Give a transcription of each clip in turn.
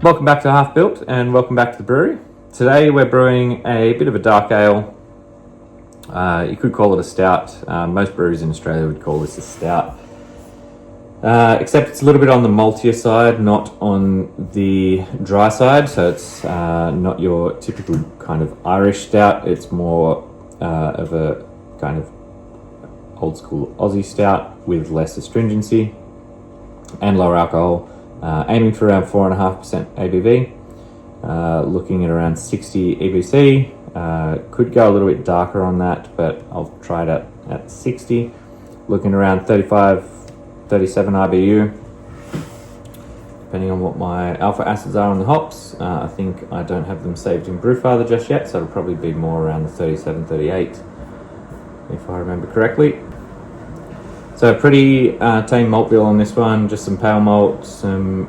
Welcome back to Half Built and welcome back to the brewery. Today we're brewing a bit of a dark ale. You could call it a stout. Most breweries in Australia would call this a stout. Except it's a little bit on the maltier side, not on the dry side. So it's not your typical kind of Irish stout. It's more of a kind of old school Aussie stout with less astringency and lower alcohol. Aiming for around 4.5% ABV, looking at around 60 EBC. Could go a little bit darker on that, but I'll try it at 60. Looking around 35, 37 IBU, depending on what my alpha acids are on the hops. I think I don't have them saved in Brewfather just yet, so it'll probably be more around the 37, 38, if I remember correctly. So pretty tame malt bill on this one, just some pale malt, some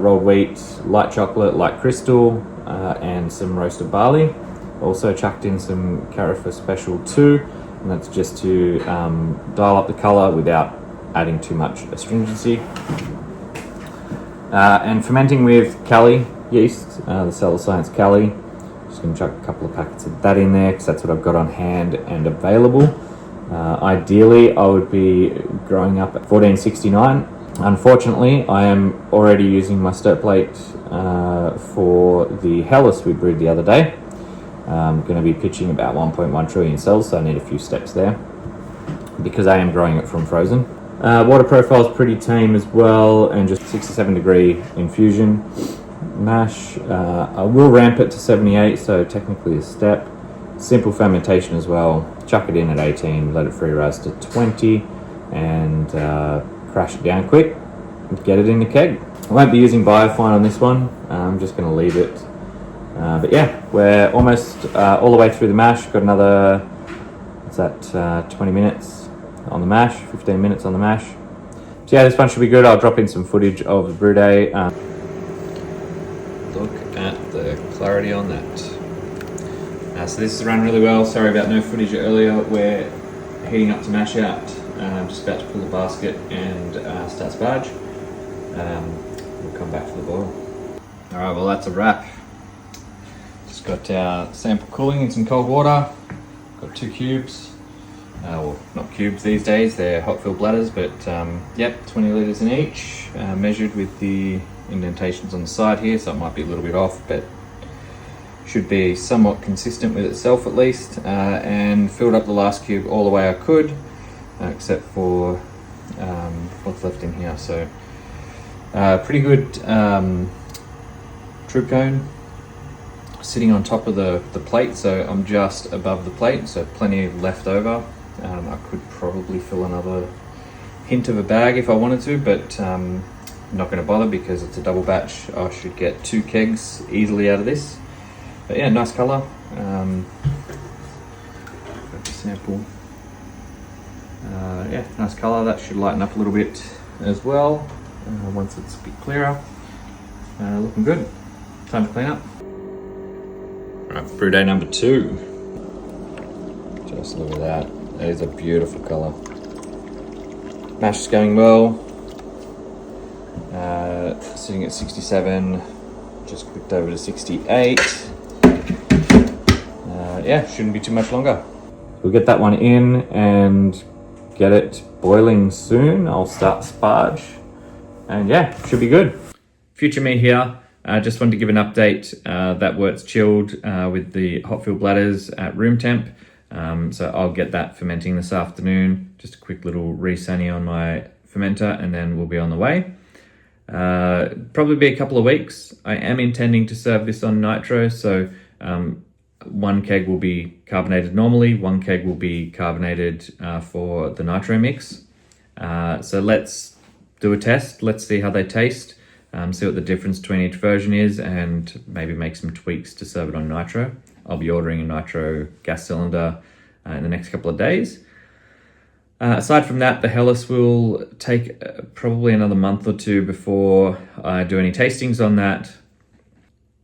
rolled wheat, light chocolate, light crystal, and some roasted barley. Also chucked in some Carafa Special 2, and that's just to dial up the colour without adding too much astringency. And fermenting with Cali yeast, the Cellar Science Cali. Just going to chuck a couple of packets of that in there because that's what I've got on hand and available. Ideally, I would be growing up at 1469. Unfortunately, I am already using my stir plate for the Hellas we brewed the other day. I'm going to be pitching about 1.1 trillion cells, so I need a few steps there because I am growing it from frozen. Water profile is pretty tame as well, and just 67 degree infusion mash. I will ramp it to 78, so technically a step. Simple fermentation as well. Chuck it in at 18, let it free rise to 20, and crash it down quick. Get it in the keg. I won't be using biofine on this one. I'm just going to leave it. But yeah, we're almost all the way through the mash. Got another, what's that, 20 minutes on the mash, 15 minutes on the mash. So yeah, this one should be good. I'll drop in some footage of the brew day. Look at the clarity on that. So this has run really well. Sorry about no footage earlier. We're heating up to mash out. Just about to pull the basket and start sparge. We'll come back for the boil. All right, well that's a wrap. Just got our sample cooling in some cold water. Got 2 cubes. Well, not cubes these days, they're hot fill bladders, but yep, 20 litres in each. Measured with the indentations on the side here, so it might be a little bit off, but should be somewhat consistent with itself at least, and filled up the last cube all the way I could, except for what's left in here. So pretty good troop cone sitting on top of the plate, so I'm just above the plate, so plenty left over. I could probably fill another hint of a bag if I wanted to, but I'm not going to bother because it's a double batch. I should get 2 kegs easily out of this. But yeah, nice colour. Got the sample. Yeah, nice colour. That should lighten up a little bit as well once it's a bit clearer. Looking good. Time to clean up. Alright, brew day number 2. Just look at that. That is a beautiful colour. Mash is going well. Sitting at 67. Just clicked over to 68. Yeah, shouldn't be too much longer. We'll get that one in and get it boiling soon. I'll start sparge, and yeah, should be good. Future me here. Just wanted to give an update that wort's chilled with the hot fill bladders at room temp. So I'll get that fermenting this afternoon. Just a quick little re-sunny on my fermenter, and then we'll be on the way. Probably be a couple of weeks. I am intending to serve this on nitro, so 1 keg will be carbonated normally, 1 keg will be carbonated for the nitro mix. So let's do a test. Let's see how they taste, see what the difference between each version is, and maybe make some tweaks to serve it on nitro. I'll be ordering a nitro gas cylinder in the next couple of days. Aside from that, the Hellas will take probably another month or 2 before I do any tastings on that.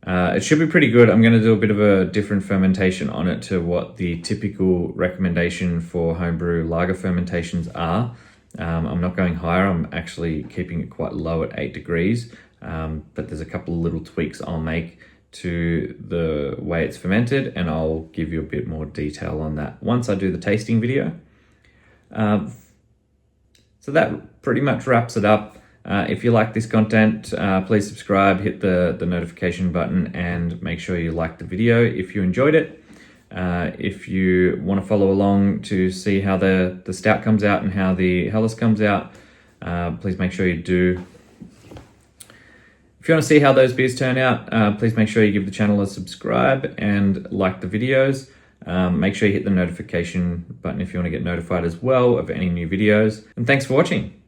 It should be pretty good. I'm going to do a bit of a different fermentation on it to what the typical recommendation for homebrew lager fermentations are. I'm not going higher. I'm actually keeping it quite low at 8 degrees. but there's a couple of little tweaks I'll make to the way it's fermented, and I'll give you a bit more detail on that once I do the tasting video. So that pretty much wraps it up. If you like this content, please subscribe, hit the notification button, and make sure you like the video if you enjoyed it. If you want to follow along to see how the Stout comes out and how the Helles comes out, please make sure you do. If you want to see how those beers turn out, please make sure you give the channel a subscribe and like the videos. Make sure you hit the notification button if you want to get notified as well of any new videos. And thanks for watching.